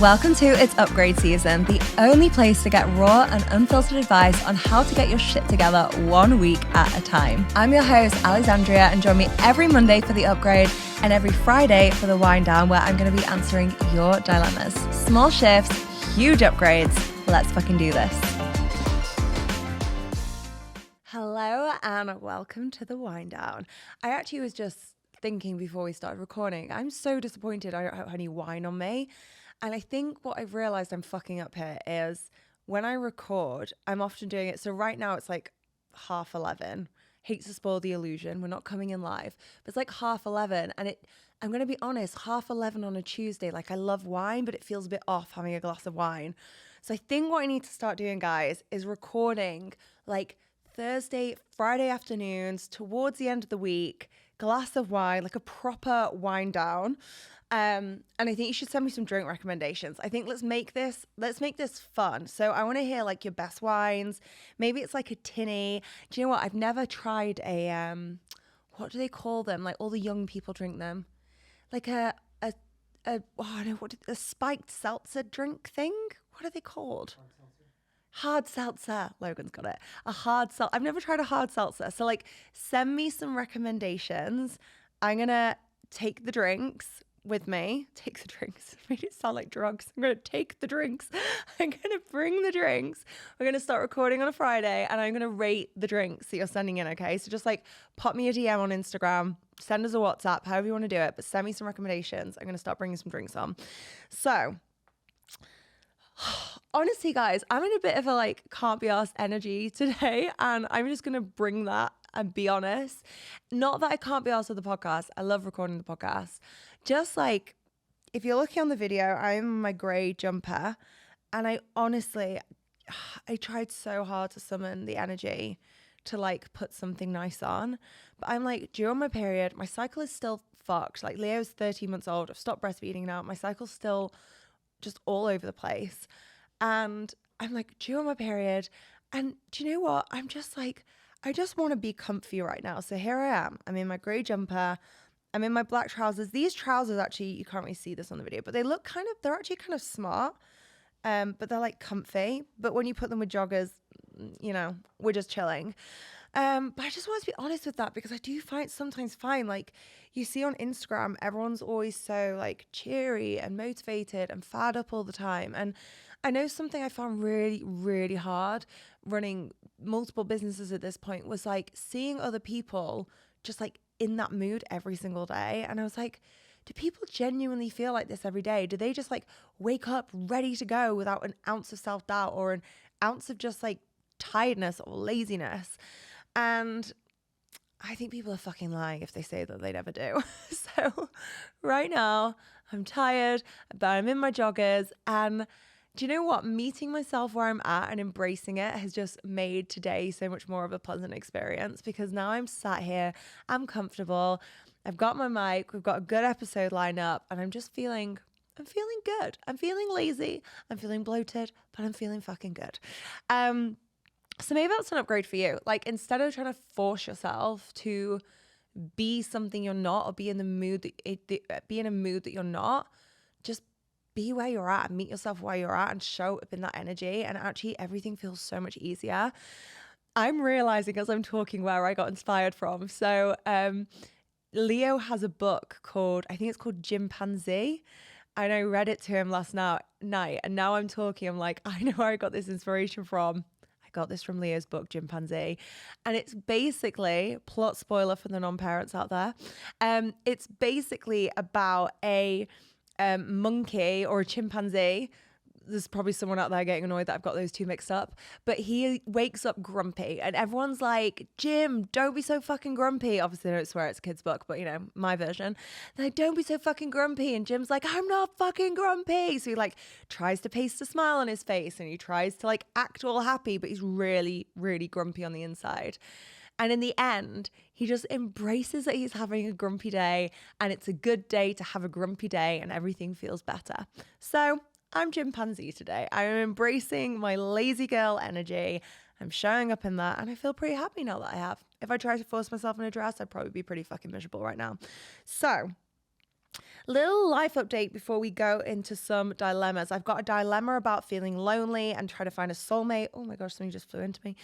Welcome to It's Upgrade Season, the only place to get raw and unfiltered advice on how to get your shit together 1 week at a time. I'm your host, Alexandria, and join me every Monday for The Upgrade and every Friday for The Wind Down, where I'm going to be answering your dilemmas. Small shifts, huge upgrades. Let's fucking do this. Hello and welcome to The Wind Down. I actually was just thinking before we started recording, I'm so disappointed I don't have any wine on me. And I think what I've realized I'm fucking up here is when I record, I'm often doing it. So right now it's like 11:30. Hate to spoil the illusion. We're not coming in live, but it's like 11:30. And I'm going to be honest, 11:30 on a Tuesday, like I love wine, but it feels a bit off having a glass of wine. So I think what I need to start doing, guys, is recording like Thursday, Friday afternoons towards the end of the week, glass of wine, like a proper wind down. And I think you should send me some drink recommendations. I think let's make this fun. So I want to hear like your best wines. Maybe it's like a tinny. Do you know what? I've never tried a what do they call them? Like all the young people drink them. Like a spiked seltzer drink thing. What are they called? Hard seltzer. Logan's got it. A hard seltzer. I've never tried a hard seltzer. So like send me some recommendations. I'm going to take the drinks with me. Take the drinks. Made it sound like drugs. I'm going to take the drinks. I'm going to bring the drinks. We're going to start recording on a Friday and I'm going to rate the drinks that you're sending in, okay? So just like pop me a DM on Instagram, send us a WhatsApp, however you want to do it, but send me some recommendations. I'm going to start bringing some drinks on. So honestly, guys, I'm in a bit of a like can't be arsed energy today, and I'm just gonna bring that and be honest. Not that I can't be arsed with the podcast. I love recording the podcast. Just like if you're looking on the video, I'm in my grey jumper, and I honestly tried so hard to summon the energy to like put something nice on, but I'm like during my period, my cycle is still fucked. Like Leo's 13 months old. I've stopped breastfeeding now. My cycle's still just all over the place. And I'm like due on my period. And do you know what? I'm just like, I just want to be comfy right now. So here I am. I'm in my grey jumper. I'm in my black trousers. These trousers actually, you can't really see this on the video, but they're actually kind of smart. But they're like comfy. But when you put them with joggers, you know, we're just chilling. But I just want to be honest with that because I do sometimes find like you see on Instagram, everyone's always so like cheery and motivated and fired up all the time. And I know something I found really, really hard running multiple businesses at this point was like seeing other people just like in that mood every single day. And I was like, do people genuinely feel like this every day? Do they just like wake up ready to go without an ounce of self-doubt or an ounce of just like tiredness or laziness? And I think people are fucking lying if they say that they never do. So right now I'm tired, but I'm in my joggers. And do you know what? Meeting myself where I'm at and embracing it has just made today so much more of a pleasant experience because now I'm sat here, I'm comfortable, I've got my mic, we've got a good episode lined up, and I'm feeling good. I'm feeling lazy, I'm feeling bloated, but I'm feeling fucking good. So maybe that's an upgrade for you. Like instead of trying to force yourself to be something you're not or be in a mood that you're not, just be where you're at and meet yourself where you're at and show up in that energy, and actually everything feels so much easier. I'm realizing as I'm talking where I got inspired from. So Leo has a book I think it's called Chimpanzee. And I read it to him last night, and now I'm talking, I'm like, I know where I got this inspiration from. I got this from Leo's book, Chimpanzee. And it's basically, plot spoiler for the non-parents out there, it's basically about a monkey or a chimpanzee. There's probably someone out there getting annoyed that I've got those two mixed up, but he wakes up grumpy and everyone's like, Jim, don't be so fucking grumpy. Obviously I don't swear, it's a kid's book, but you know, my version. They're like, don't be so fucking grumpy. And Jim's like, I'm not fucking grumpy. So he like tries to paste a smile on his face and he tries to like act all happy, but he's really, really grumpy on the inside. And in the end, he just embraces that he's having a grumpy day and it's a good day to have a grumpy day and everything feels better. So I'm Chimpanzee today. I'm embracing my lazy girl energy. I'm showing up in that and I feel pretty happy now that I have. If I tried to force myself in a dress, I'd probably be pretty fucking miserable right now. So Little life update before we go into some dilemmas. I've got a dilemma about feeling lonely and trying to find a soulmate. Oh my gosh, something just flew into me.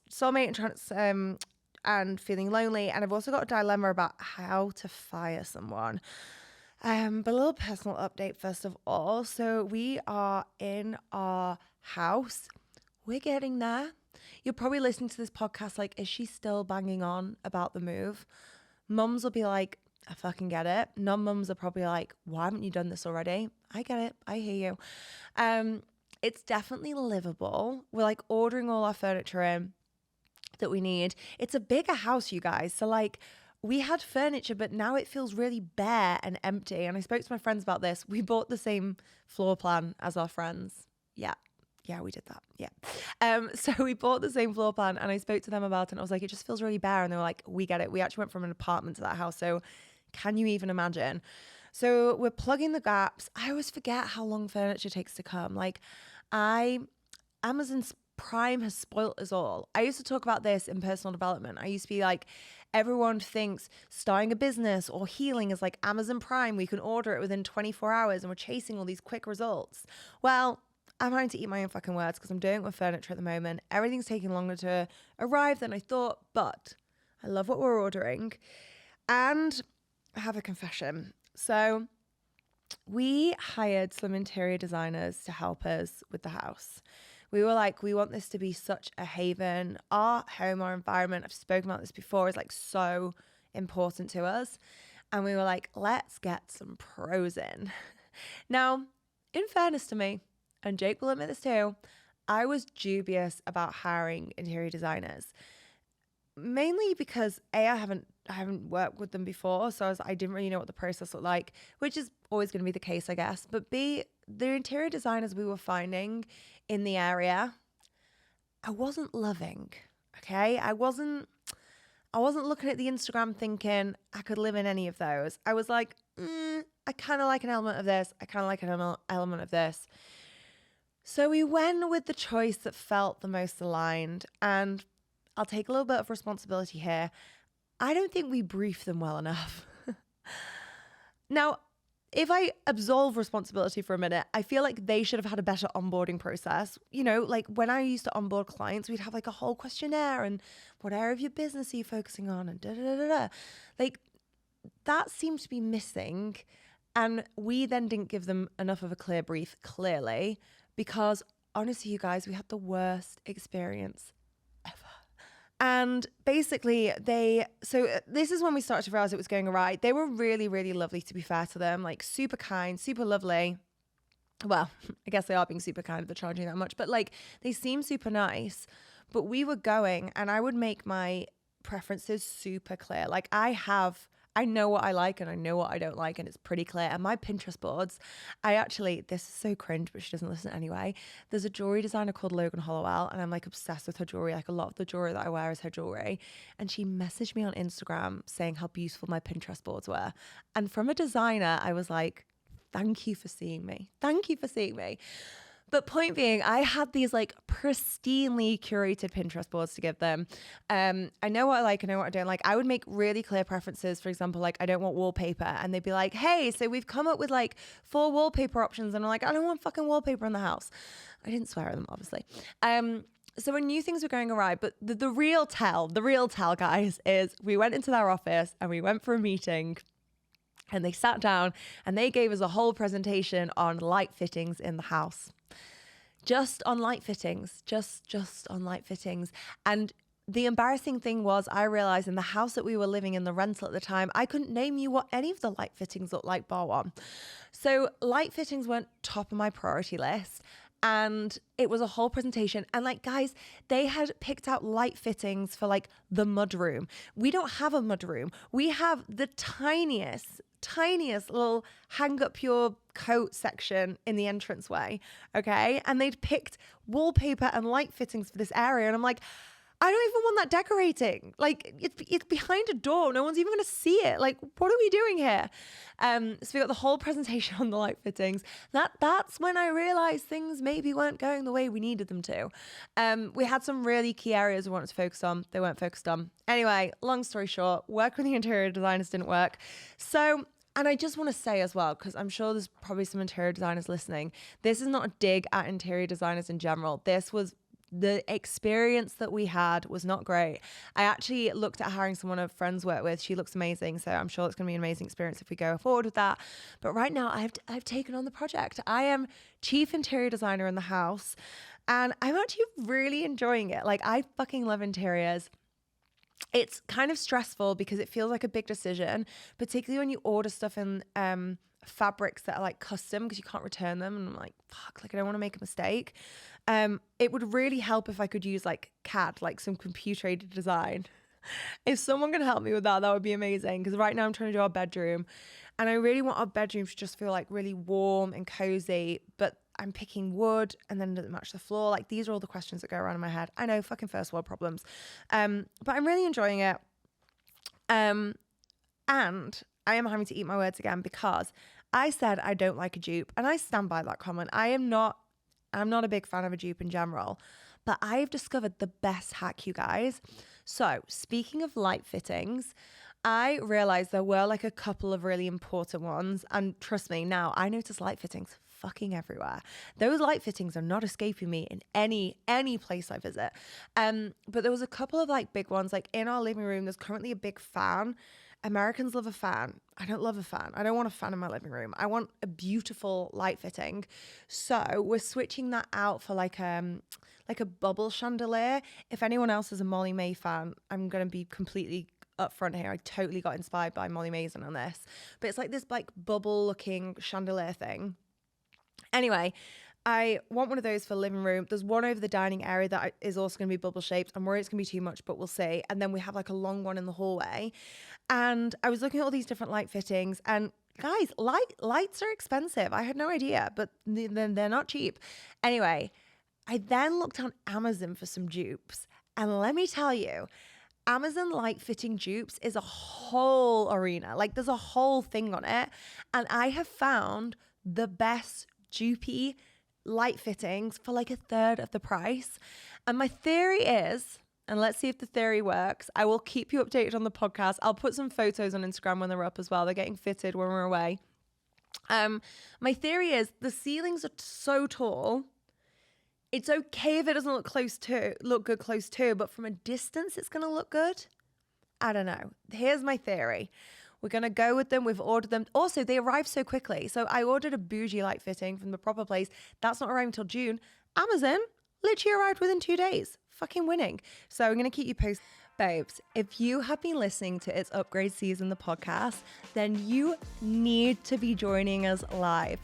Soulmate and trying to, and feeling lonely. And I've also got a dilemma about how to fire someone. But a little personal update first of all. So we are in our house. We're getting there. You're probably listening to this podcast like, is she still banging on about the move? Mums will be like, I fucking get it. Non-mums are probably like, why haven't you done this already? I get it. I hear you. It's definitely livable. We're like ordering all our furniture in that we need. It's a bigger house, you guys. So like we had furniture, but now it feels really bare and empty. And I spoke to my friends about this. We bought the same floor plan as our friends. Yeah, we did that. Yeah. So we bought the same floor plan and I spoke to them about it and I was like, it just feels really bare. And they were like, we get it. We actually went from an apartment to that house. So can you even imagine? So we're plugging the gaps. I always forget how long furniture takes to come. Like Amazon's Prime has spoilt us all. I used to talk about this in personal development. I used to be like, everyone thinks starting a business or healing is like Amazon Prime. We can order it within 24 hours and we're chasing all these quick results. Well, I'm having to eat my own fucking words because I'm doing it with furniture at the moment. Everything's taking longer to arrive than I thought, but I love what we're ordering. And I have a confession. So we hired some interior designers to help us with the house. We were like, we want this to be such a haven. Our home, our environment, I've spoken about this before, is like so important to us. And we were like, let's get some pros in. Now, in fairness to me, and Jake will admit this too, I was dubious about hiring interior designers. Mainly because A, I haven't worked with them before, so I didn't really know what the process looked like, which is always going to be the case, I guess. But B, the interior designers we were finding in the area, I wasn't loving. Okay, I wasn't looking at the Instagram thinking I could live in any of those. I was like, I kind of like an element of this. I kind of like an element of this. So we went with the choice that felt the most aligned, and I'll take a little bit of responsibility here. I don't think we briefed them well enough. Now, if I absolve responsibility for a minute, I feel like they should have had a better onboarding process. You know, like when I used to onboard clients, we'd have like a whole questionnaire and what area of your business are you focusing on and da-da-da-da-da. Like that seemed to be missing. And we then didn't give them enough of a clear brief, clearly, because honestly, you guys, we had the worst experience ever. And basically this is when we started to realize it was going awry. They were really, really lovely, to be fair to them, like super kind, super lovely. Well, I guess they are being super kind if they're charging that much, but like they seem super nice. But we were going and I would make my preferences super clear. Like I know what I like and I know what I don't like, and it's pretty clear. And my Pinterest boards, this is so cringe, but she doesn't listen anyway. There's a jewelry designer called Logan Hollowell, and I'm like obsessed with her jewelry. Like a lot of the jewelry that I wear is her jewelry. And she messaged me on Instagram saying how beautiful my Pinterest boards were. And from a designer, I was like, thank you for seeing me. Thank you for seeing me. But point being, I had these like pristinely curated Pinterest boards to give them. I know what I like, I know what I don't like. I would make really clear preferences. For example, like I don't want wallpaper. And they'd be like, hey, so we've come up with like 4 wallpaper options. And I'm like, I don't want fucking wallpaper in the house. I didn't swear at them, obviously. So I knew things were going awry. But the real tell, guys, is we went into their office and we went for a meeting. And they sat down and they gave us a whole presentation on light fittings in the house. Just on light fittings, just on light fittings. And the embarrassing thing was I realized in the house that we were living in, the rental at the time, I couldn't name you what any of the light fittings looked like bar one. So light fittings weren't top of my priority list. And it was a whole presentation. And like, guys, they had picked out light fittings for like the mudroom. We don't have a mudroom. We have the tiniest little hang up your coat section in the entranceway. Okay. And they'd picked wallpaper and light fittings for this area. And I'm like, I don't even want that decorating. Like it's behind a door. No one's even going to see it. Like, what are we doing here? So we got the whole presentation on the light fittings. That's when I realized things maybe weren't going the way we needed them to. We had some really key areas we wanted to focus on. They weren't focused on. Anyway, long story short, work with the interior designers didn't work. So And I just want to say as well, because I'm sure there's probably some interior designers listening, this is not a dig at interior designers in general. This was the experience that we had was not great. I actually looked at hiring someone a friend's work with. She looks amazing. So I'm sure it's going to be an amazing experience if we go forward with that. But right now I've taken on the project. I am chief interior designer in the house and I'm actually really enjoying it. Like I fucking love interiors. It's kind of stressful because it feels like a big decision, particularly when you order stuff in fabrics that are like custom because you can't return them. And I'm like, fuck, like I don't want to make a mistake. It would really help if I could use like CAD, like some computer aided design. If someone can help me with that, that would be amazing. Because right now I'm trying to do our bedroom and I really want our bedroom to just feel like really warm and cozy, but I'm picking wood and then it doesn't match the floor. Like these are all the questions that go around in my head. I know, fucking first world problems. But I'm really enjoying it. And I am having to eat my words again because I said I don't like a dupe and I stand by that comment. I'm not a big fan of a dupe in general, but I've discovered the best hack, you guys. So speaking of light fittings, I realized there were like a couple of really important ones. And trust me, now I notice light fittings fucking everywhere. Those light fittings are not escaping me in any place I visit. But there was a couple of like big ones, like in our living room, there's currently a big fan. Americans love a fan. I don't love a fan. I don't want a fan in my living room. I want a beautiful light fitting. So we're switching that out for like a bubble chandelier. If anyone else is a Molly May fan, I'm going to be completely upfront here. I totally got inspired by Molly Mason on this. But it's like this like bubble looking chandelier thing. Anyway, I want one of those for living room. There's one over the dining area that is also going to be bubble shaped. I'm worried it's going to be too much, but we'll see. And then we have like a long one in the hallway. And I was looking at all these different light fittings and guys, lights are expensive. I had no idea, but they're not cheap. Anyway, I then looked on Amazon for some dupes. And let me tell you, Amazon light fitting dupes is a whole arena. Like there's a whole thing on it. And I have found the best dupey light fittings for like a third of the price. And my theory is, and let's see if the theory works, I will keep you updated on the podcast. I'll put some photos on Instagram when they're up as well. They're getting fitted when we're away. My theory is the ceilings are so tall. It's okay if it doesn't look good close to, but from a distance, it's going to look good. I don't know. Here's my theory. We're going to go with them. We've ordered them. Also, they arrived so quickly. So I ordered a bougie light fitting from the proper place. That's not arriving until June. Amazon literally arrived within 2 days. Fucking winning. So I'm going to keep you posted. Babes, if you have been listening to It's Upgrade Season, the podcast, then you need to be joining us live.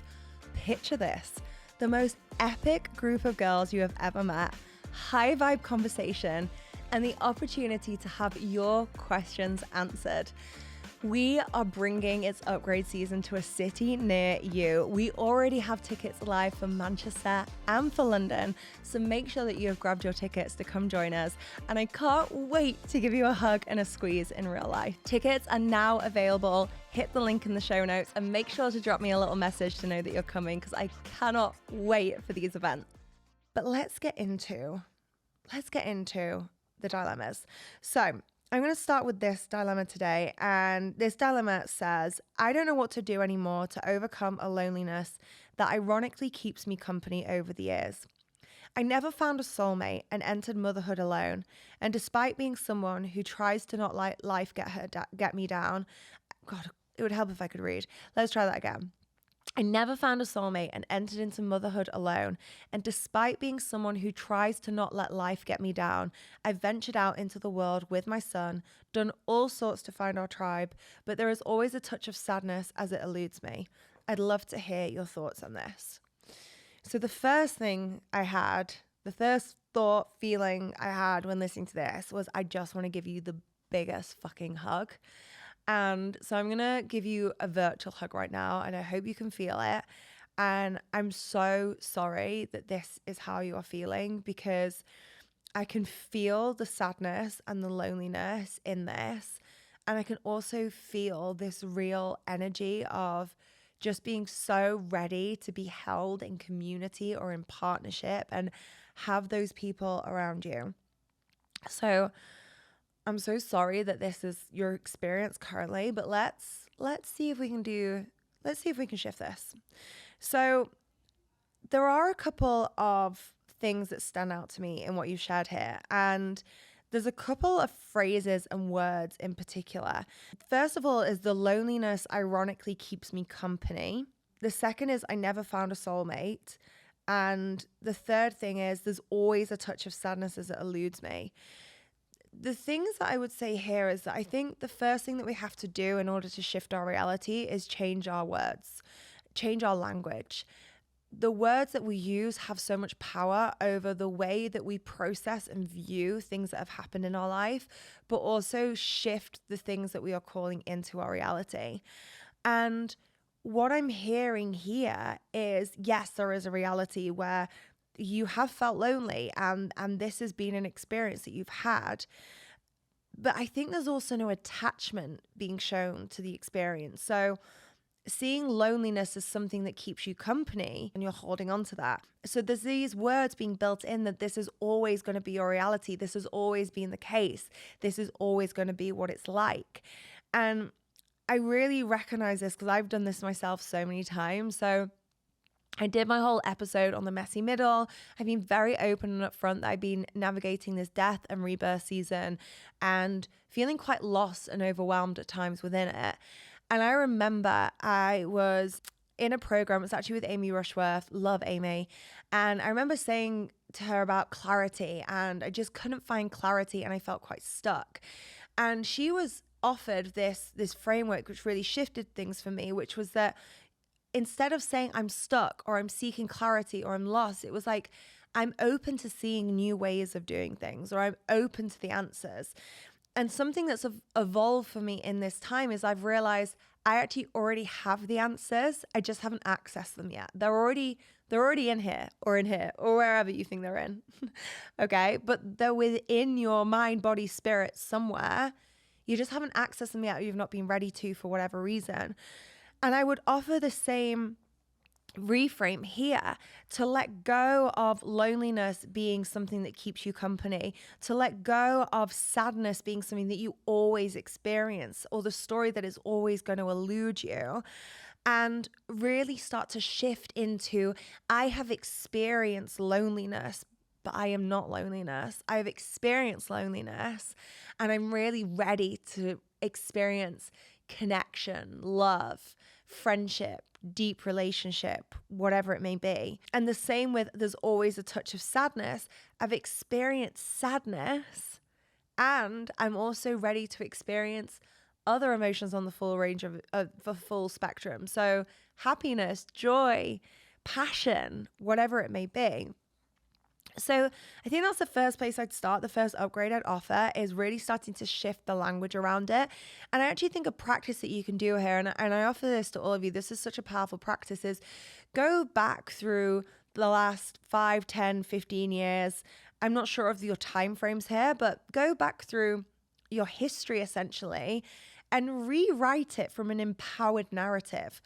Picture this. The most epic group of girls you have ever met, high vibe conversation, and the opportunity to have your questions answered. We are bringing It's Upgrade Season to a city near you. We already have tickets live for Manchester and for London, so make sure that you have grabbed your tickets to come join us. And I can't wait to give you a hug and a squeeze in real life. Tickets are now available. Hit the link in the show notes and make sure to drop me a little message to know that you're coming because I cannot wait for these events. But let's get into the dilemmas. So I'm going to start with this dilemma today. And this dilemma says, I don't know what to do anymore to overcome a loneliness that ironically keeps me company over the years. I never found a soulmate and entered motherhood alone. And despite being someone who tries to not let life get me down, God, it would help if I could read. Let's try that again. I never found a soulmate and entered into motherhood alone. And despite being someone who tries to not let life get me down, I ventured out into the world with my son, done all sorts to find our tribe, but there is always a touch of sadness as it eludes me. I'd love to hear your thoughts on this. So the first feeling I had when listening to this was I just want to give you the biggest fucking hug. And so I'm going to give you a virtual hug right now, and I hope you can feel it. And I'm so sorry that this is how you are feeling because I can feel the sadness and the loneliness in this. And I can also feel this real energy of just being so ready to be held in community or in partnership and have those people around you. So I'm so sorry that this is your experience currently, but let's let's see if we can shift this. So there are a couple of things that stand out to me in what you've shared here. And there's a couple of phrases and words in particular. First of all is the loneliness ironically keeps me company. The second is I never found a soulmate. And the third thing is there's always a touch of sadness as it eludes me. The things that I would say here is that I think the first thing that we have to do in order to shift our reality is change our words, change our language. The words that we use have so much power over the way that we process and view things that have happened in our life, but also shift the things that we are calling into our reality. And what I'm hearing here is, yes, there is a reality where you have felt lonely and this has been an experience that you've had. But I think there's also no attachment being shown to the experience. So seeing loneliness as something that keeps you company and you're holding on to that. So there's these words being built in that this is always going to be your reality. This has always been the case. This is always going to be what it's like. And I really recognize this because I've done this myself so many times. So I did my whole episode on the messy middle. I've been very open and upfront that I've been navigating this death and rebirth season and feeling quite lost and overwhelmed at times within it. And I remember I was in a program, it's actually with Amy Rushworth, love Amy. And I remember saying to her about clarity, and I just couldn't find clarity and I felt quite stuck. And she was offered this framework which really shifted things for me, which was that instead of saying I'm stuck or I'm seeking clarity or I'm lost, it was like I'm open to seeing new ways of doing things, or I'm open to the answers. And something that's evolved for me in this time is I've realized I actually already have the answers. I just haven't accessed them yet. They're already in here or wherever you think they're in. Okay. But they're within your mind, body, spirit somewhere. You just haven't accessed them yet, or you've not been ready to for whatever reason. And I would offer the same reframe here, to let go of loneliness being something that keeps you company, to let go of sadness being something that you always experience, or the story that is always going to elude you, and really start to shift into, I have experienced loneliness, but I am not loneliness. I have experienced loneliness and I'm really ready to experience connection, love, friendship, deep relationship, whatever it may be. And the same with there's always a touch of sadness. I've experienced sadness and I'm also ready to experience other emotions on the full range of the full spectrum. So happiness, joy, passion, whatever it may be. So I think that's the first place I'd start. The first upgrade I'd offer is really starting to shift the language around it. And I actually think a practice that you can do here, and I offer this to all of you, this is such a powerful practice, is go back through the last 5, 10, 15 years. I'm not sure of your time frames here, but go back through your history essentially and rewrite it from an empowered narrative.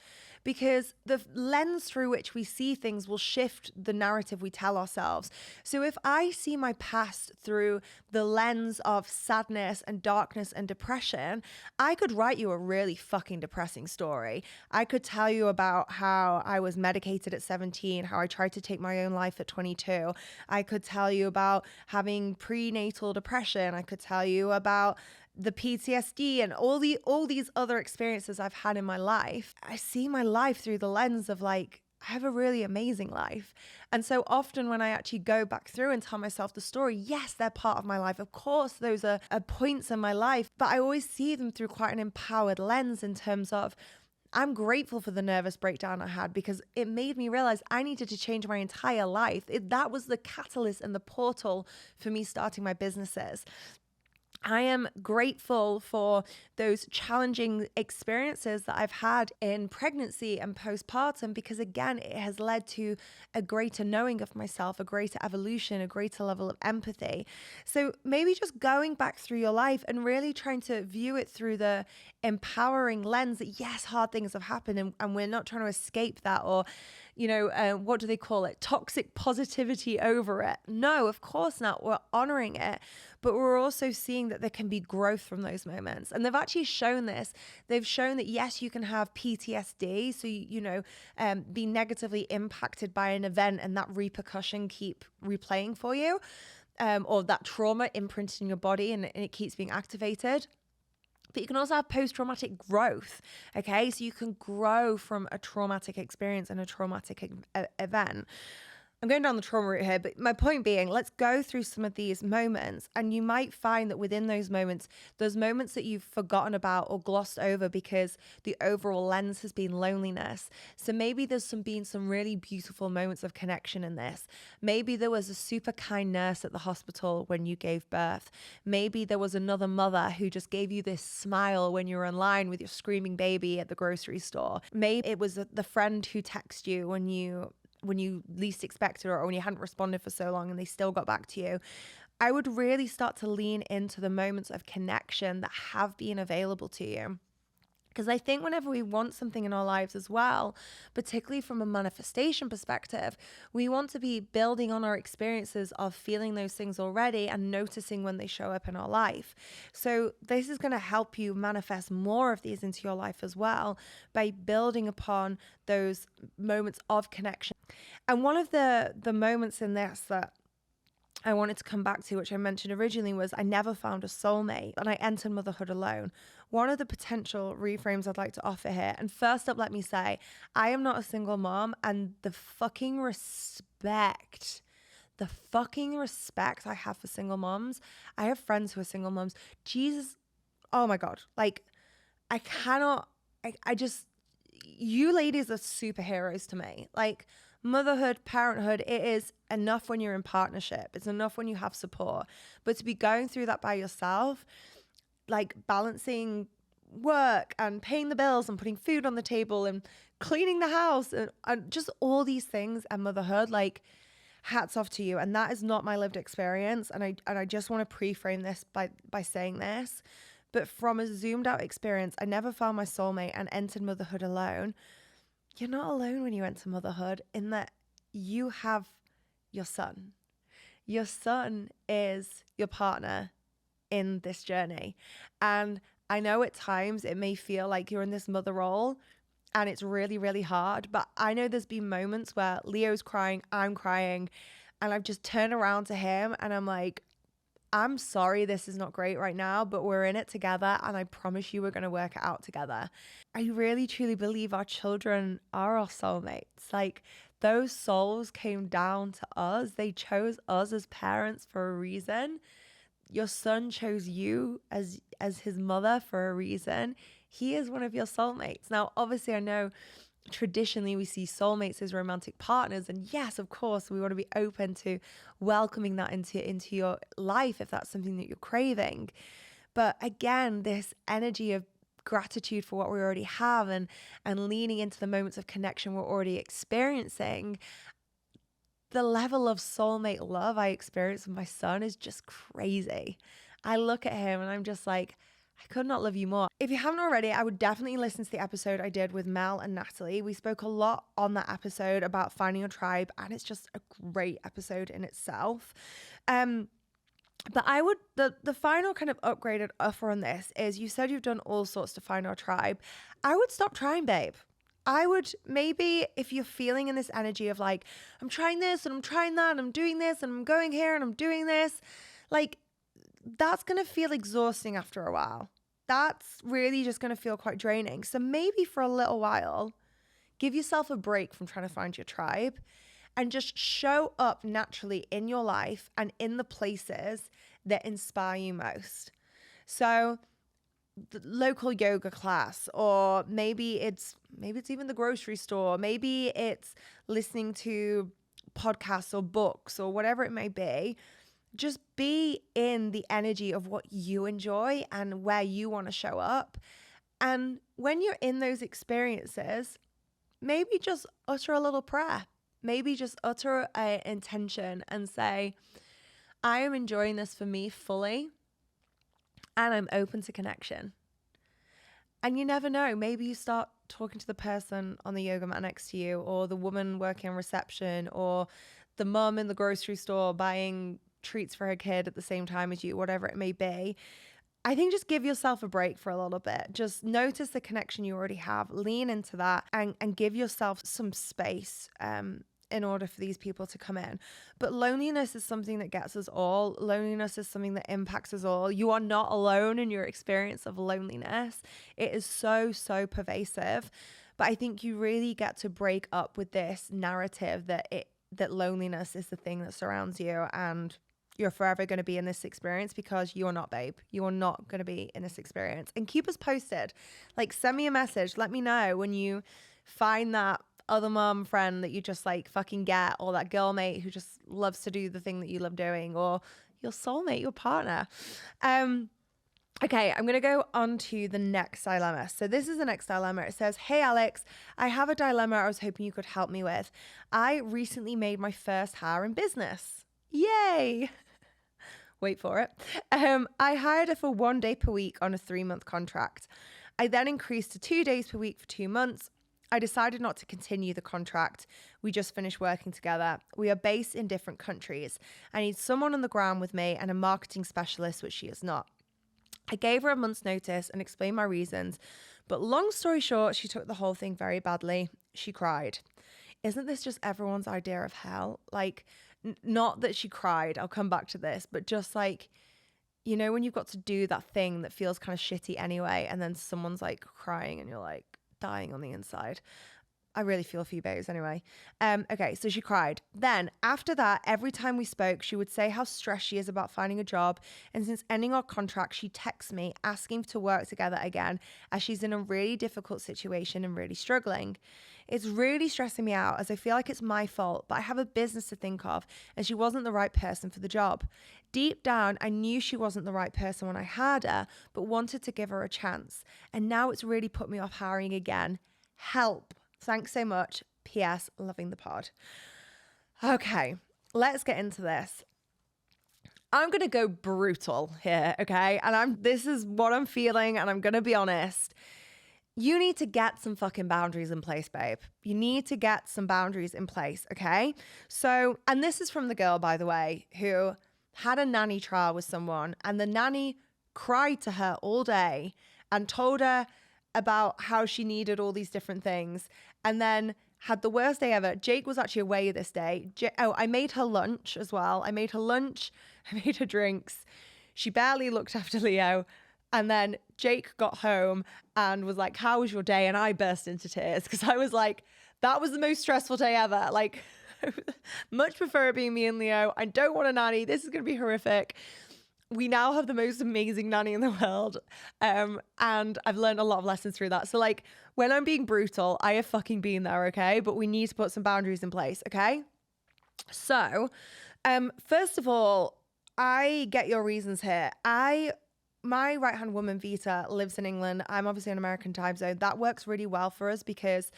Because the lens through which we see things will shift the narrative we tell ourselves. So if I see my past through the lens of sadness and darkness and depression, I could write you a really fucking depressing story. I could tell you about how I was medicated at 17, how I tried to take my own life at 22. I could tell you about having prenatal depression. I could tell you about the PTSD and all these other experiences I've had in my life. I see my life through the lens of like, I have a really amazing life. And so often when I actually go back through and tell myself the story, yes, they're part of my life. Of course, those are points in my life, but I always see them through quite an empowered lens in terms of, I'm grateful for the nervous breakdown I had because it made me realize I needed to change my entire life. That was the catalyst and the portal for me starting my businesses. I am grateful for those challenging experiences that I've had in pregnancy and postpartum because, again, it has led to a greater knowing of myself, a greater evolution, a greater level of empathy. So maybe just going back through your life and really trying to view it through the empowering lens that, yes, hard things have happened and we're not trying to escape that or, what do they call it? Toxic positivity over it. No, of course not. We're honoring it. but we're also seeing that there can be growth from those moments. And they've actually shown this. They've shown that, yes, you can have PTSD, so be negatively impacted by an event and that repercussion keep replaying for you, or that trauma imprinted in your body and it keeps being activated. But you can also have post-traumatic growth, okay? So you can grow from a traumatic experience and a traumatic event. I'm going down the trauma route here, but my point being, let's go through some of these moments, and you might find that within those moments that you've forgotten about or glossed over because the overall lens has been loneliness. So maybe there's been some really beautiful moments of connection in this. Maybe there was a super kind nurse at the hospital when you gave birth. Maybe there was another mother who just gave you this smile when you were in line with your screaming baby at the grocery store. Maybe it was the friend who texted you when you least expected, or when you hadn't responded for so long and they still got back to you. I would really start to lean into the moments of connection that have been available to you. Because I think whenever we want something in our lives as well, particularly from a manifestation perspective, we want to be building on our experiences of feeling those things already and noticing when they show up in our life. So this is going to help you manifest more of these into your life as well by building upon those moments of connection. And one of the moments in this that I wanted to come back to, which I mentioned originally, was I never found a soulmate and I entered motherhood alone. One of the potential reframes I'd like to offer here, and first up, let me say, I am not a single mom, and the fucking respect I have for single moms. I have friends who are single moms. Jesus, oh my God. Like, I cannot, I just, you ladies are superheroes to me. Like, motherhood, parenthood, it is enough when you're in partnership. It's enough when you have support. But to be going through that by yourself, like balancing work and paying the bills and putting food on the table and cleaning the house and just all these things and motherhood, like, hats off to you. And that is not my lived experience. And I just want to pre-frame this by saying this. But from a zoomed out experience, I never found my soulmate and entered motherhood alone. You're not alone when you enter motherhood, in that you have your son. Your son is your partner in this journey. And I know at times it may feel like you're in this mother role and it's really, really hard. But I know there's been moments where Leo's crying, I'm crying, and I've just turned around to him and I'm like, I'm sorry, this is not great right now, but we're in it together. And I promise you we're going to work it out together. I really, truly believe our children are our soulmates. Like, those souls came down to us. They chose us as parents for a reason. Your son chose you as his mother for a reason. He is one of your soulmates. Now, obviously, I know traditionally we see soulmates as romantic partners, and yes, of course, we want to be open to welcoming that into your life if that's something that you're craving. But again, this energy of gratitude for what we already have and leaning into the moments of connection we're already experiencing, the level of soulmate love I experience with my son is just crazy. I look at him and I'm just like, I could not love you more. If you haven't already, I would definitely listen to the episode I did with Mel and Natalie. We spoke a lot on that episode about finding your tribe, and it's just a great episode in itself. But I would, the final kind of upgraded offer on this is, you said you've done all sorts to find our tribe. I would stop trying, babe. I would maybe, if you're feeling in this energy of like, I'm trying this and I'm trying that and I'm doing this and I'm going here and I'm doing this, like, that's going to feel exhausting after a while. That's really just going to feel quite draining. So maybe for a little while, give yourself a break from trying to find your tribe and just show up naturally in your life and in the places that inspire you most. So the local yoga class, or maybe it's even the grocery store, maybe it's listening to podcasts or books or whatever it may be. Just be in the energy of what you enjoy and where you want to show up. And when you're in those experiences, maybe just utter a little prayer. Maybe just utter an intention and say, I am enjoying this for me fully, and I'm open to connection. And you never know, maybe you start talking to the person on the yoga mat next to you, or the woman working on reception, or the mum in the grocery store buying treats for her kid at the same time as you, whatever it may be. I think just give yourself a break for a little bit. Just notice the connection you already have, lean into that, and give yourself some space in order for these people to come in. But loneliness is something that gets us all. Loneliness is something that impacts us all. You are not alone in your experience of loneliness. It is so, so pervasive. But I think you really get to break up with this narrative that loneliness is the thing that surrounds you, and you're forever going to be in this experience, because you are not, babe. You are not going to be in this experience. And keep us posted. Like, send me a message. Let me know when you find that other mom friend that you just like fucking get, or that girl mate who just loves to do the thing that you love doing, or your soulmate, your partner. Okay, I'm going to go on to the next dilemma. So this is the next dilemma. It says, "Hey Alex, I have a dilemma I was hoping you could help me with. I recently made my first hire in business." Yay! Wait for it. I hired her for 1 day per week on a 3-month contract. I then increased to 2 days per week for 2 months. I decided not to continue the contract. We just finished working together. We are based in different countries. I need someone on the ground with me and a marketing specialist, which she is not. I gave her a month's notice and explained my reasons, but long story short, she took the whole thing very badly. She cried. Isn't this just everyone's idea of hell? Like, not that she cried, I'll come back to this, but just like, you know, when you've got to do that thing that feels kind of shitty anyway, and then someone's like crying and you're like dying on the inside. I really feel for you, babes, anyway. Okay, so she cried. Then, after that, every time we spoke, she would say how stressed she is about finding a job. And since ending our contract, she texts me asking to work together again, as she's in a really difficult situation and really struggling. It's really stressing me out, as I feel like it's my fault, but I have a business to think of, and she wasn't the right person for the job. Deep down, I knew she wasn't the right person when I hired her, but wanted to give her a chance. And now it's really put me off hiring again. Help. Thanks so much. P.S. Loving the pod. Okay, let's get into this. I'm going to go brutal here, okay? And this is what I'm feeling, and I'm going to be honest. You need to get some fucking boundaries in place, babe. You need to get some boundaries in place, okay? So, and this is from the girl, by the way, who had a nanny trial with someone, and the nanny cried to her all day and told her about how she needed all these different things, and then had the worst day ever. Jake was actually away this day. I made her lunch as well. I made her lunch. I made her drinks. She barely looked after Leo. And then Jake got home and was like, "How was your day?" And I burst into tears, because I was like, that was the most stressful day ever. Like, much prefer it being me and Leo. I don't want a nanny. This is going to be horrific. We now have the most amazing nanny in the world. And I've learned a lot of lessons through that. So like, when I'm being brutal, I have fucking been there, okay? But we need to put some boundaries in place, okay? So, first of all, I get your reasons here. My right-hand woman, Vita, lives in England. I'm obviously in American time zone. That works really well for us, because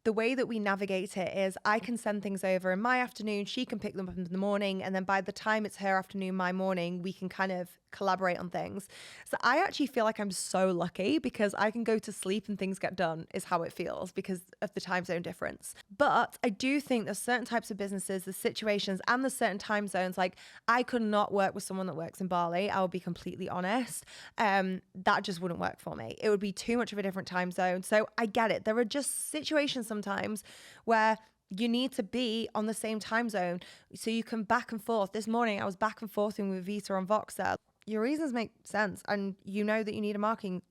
the way that we navigate it is I can send things over in my afternoon, she can pick them up in the morning, and then by the time it's her afternoon, my morning, we can kind of collaborate on things. So I actually feel like I'm so lucky, because I can go to sleep and things get done, is how it feels, because of the time zone difference. But I do think there's certain types of businesses, the situations, and the certain time zones. Like, I could not work with someone that works in Bali. I will be completely honest. That just wouldn't work for me. It would be too much of a different time zone. So I get it. There are just situations sometimes where you need to be on the same time zone so you can back and forth. This morning I was back and forthing with Vita on Voxer. Your reasons make sense, and you know that you need a marketing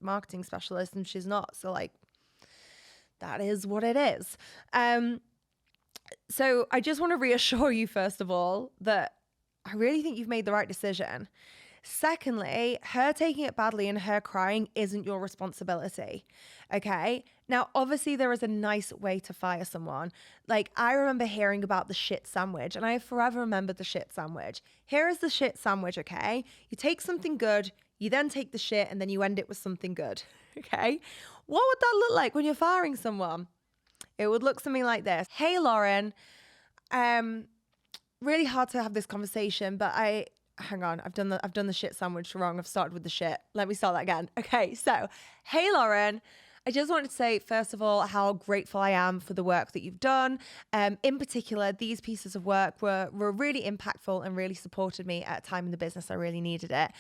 specialist, and she's not. So like, that is what it is. So I just want to reassure you, first of all, that I really think you've made the right decision. Secondly, her taking it badly and her crying isn't your responsibility, okay? Now, obviously, there is a nice way to fire someone. Like, I remember hearing about the shit sandwich, and I have forever remembered the shit sandwich. Here is the shit sandwich, okay? You take something good, you then take the shit, and then you end it with something good, okay? What would that look like when you're firing someone? It would look something like this. "Hey, Lauren, really hard to have this conversation, but hang on, I've done the shit sandwich wrong. I've started with the shit. Let me start that again. Okay, so, hey Lauren, I just wanted to say, first of all, how grateful I am for the work that you've done. In particular, these pieces of work were really impactful and really supported me at a time in the business I really needed it.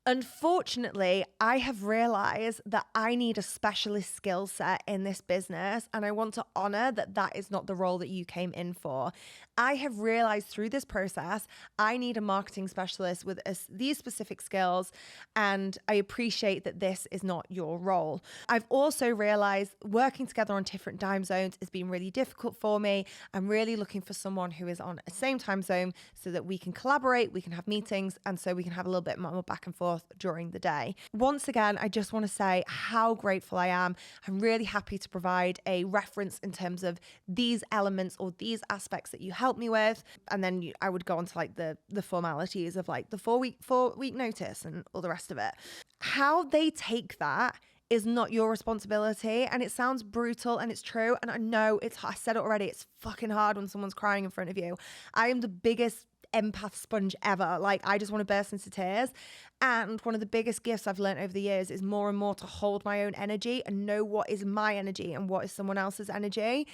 Unfortunately, I have realized that I need a specialist skill set in this business, and I want to honor that that is not the role that you came in for. I have realized through this process, I need a marketing specialist with these specific skills, and I appreciate that this is not your role. I've also realized working together on different time zones has been really difficult for me. I'm really looking for someone who is on the same time zone so that we can collaborate, we can have meetings, and so we can have a little bit more back and forth during the day. Once again, I just want to say how grateful I am. I'm really happy to provide a reference in terms of these elements or these aspects that you helped me with. And then I would go on to like the formalities of like the four week notice and all the rest of it. How they take that is not your responsibility. And it sounds brutal and it's true. And I know I said it already, it's fucking hard when someone's crying in front of you. I am the biggest empath sponge ever. Like, I just want to burst into tears. And one of the biggest gifts I've learned over the years is more and more to hold my own energy and know what is my energy and what is someone else's energy.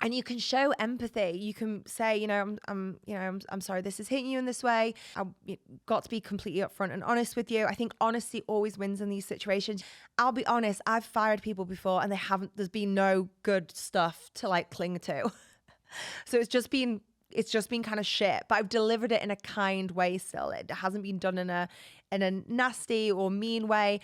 And you can show empathy. You can say, I'm sorry this is hitting you in this way. I've got to be completely upfront and honest with you. I think honesty always wins in these situations. I'll be honest, I've fired people before and there's been no good stuff to like cling to. So it's just been kind of shit, but I've delivered it in a kind way still. It hasn't been done in a nasty or mean way.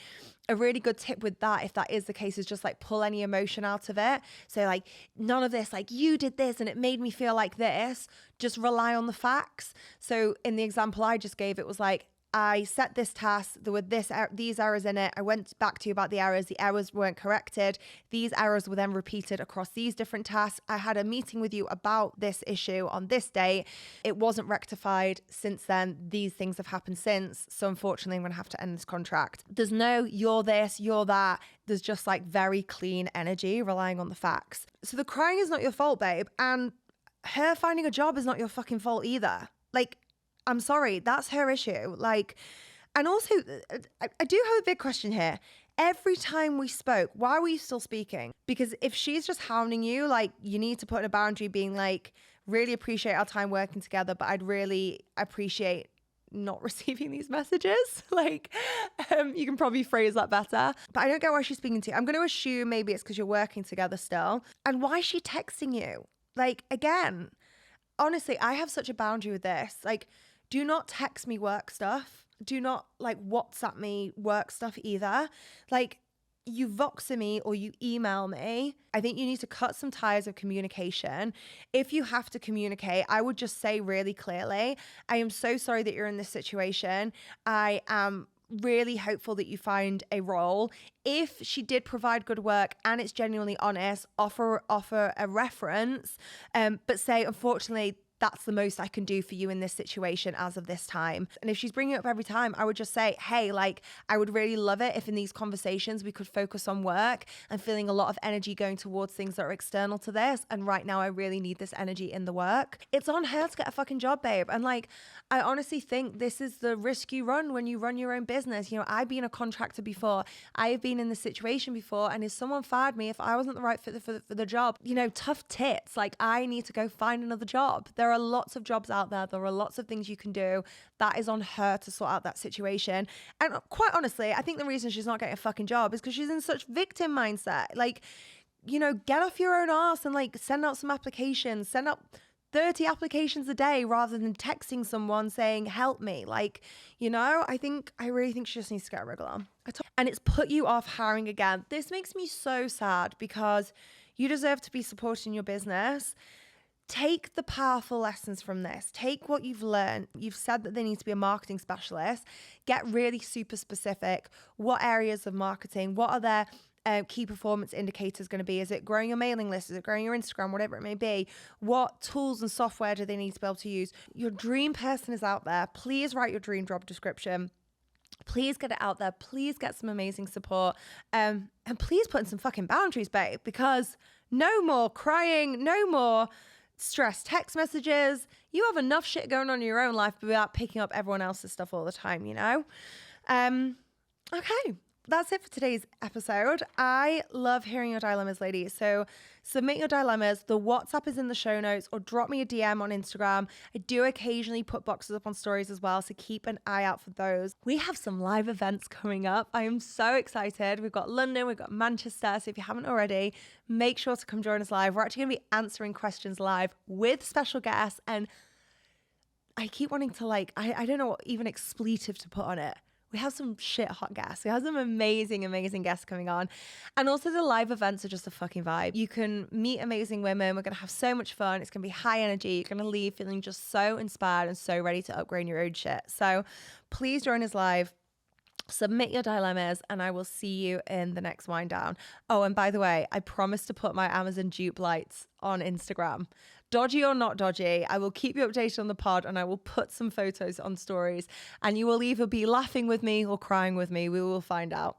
A really good tip with that, if that is the case, is just like pull any emotion out of it. So like none of this, like you did this and it made me feel like this. Just rely on the facts. So in the example I just gave, it was like, I set this task, there were these errors in it. I went back to you about the errors weren't corrected. These errors were then repeated across these different tasks. I had a meeting with you about this issue on this date. It wasn't rectified since then. These things have happened since. So unfortunately, I'm going to have to end this contract. There's no, you're this, you're that. There's just like very clean energy relying on the facts. So the crying is not your fault, babe. And her finding a job is not your fucking fault either. Like, I'm sorry, that's her issue. Like, and also, I do have a big question here. Every time we spoke, why were you still speaking? Because if she's just hounding you, like, you need to put in a boundary being like, really appreciate our time working together, but I'd really appreciate not receiving these messages. Like, you can probably phrase that better. But I don't get why she's speaking to you. I'm going to assume maybe it's because you're working together still. And why is she texting you? Like, again, honestly, I have such a boundary with this. Like, do not text me work stuff. Do not like WhatsApp me work stuff either. Like, you Voxer me or you email me. I think you need to cut some ties of communication. If you have to communicate, I would just say really clearly, I am so sorry that you're in this situation. I am really hopeful that you find a role. If she did provide good work and it's genuinely honest, offer a reference, but say, unfortunately, that's the most I can do for you in this situation as of this time. And if she's bringing it up every time, I would just say, hey, like, I would really love it if in these conversations we could focus on work. I'm feeling a lot of energy going towards things that are external to this. And right now I really need this energy in the work. It's on her to get a fucking job, babe. And like, I honestly think this is the risk you run when you run your own business. You know, I've been a contractor before. I've been in this situation before. And if someone fired me, if I wasn't the right fit for the job, you know, tough tits. Like, I need to go find another job. There are lots of jobs out there. There are lots of things you can do. That is on her to sort out that situation. And quite honestly, I think the reason she's not getting a fucking job is because she's in such victim mindset. Like, you know, get off your own ass and like send out some applications. Send out 30 applications a day rather than texting someone saying, help me. Like, you know, I really think she just needs to get a wriggle on. And it's put you off hiring again. This makes me so sad because you deserve to be supporting your business. Take the powerful lessons from this. Take what you've learned. You've said that they need to be a marketing specialist. Get really super specific. What areas of marketing? What are their key performance indicators going to be? Is it growing your mailing list? Is it growing your Instagram? Whatever it may be. What tools and software do they need to be able to use? Your dream person is out there. Please write your dream job description. Please get it out there. Please get some amazing support. And please put in some fucking boundaries, babe, because no more crying, no more stress text messages. You have enough shit going on in your own life without picking up everyone else's stuff all the time, you know? Okay. that's it for today's episode. I love hearing your dilemmas, ladies. So submit your dilemmas. The WhatsApp is in the show notes, or drop me a DM on Instagram. I do occasionally put boxes up on stories as well, so keep an eye out for those. We have some live events coming up. I am so excited. We've got London, we've got Manchester. So if you haven't already, make sure to come join us live. We're actually going to be answering questions live with special guests. And I keep wanting to I don't know what even expletive to put on it. We have some shit hot guests. We have some amazing, amazing guests coming on. And also the live events are just a fucking vibe. You can meet amazing women. We're going to have so much fun. It's going to be high energy. You're going to leave feeling just so inspired and so ready to upgrade your own shit. So please join us live. Submit your dilemmas and I will see you in the next wind down. Oh, and by the way, I promise to put my Amazon dupe lights on Instagram. Dodgy or not dodgy, I will keep you updated on the pod and I will put some photos on stories and you will either be laughing with me or crying with me. We will find out.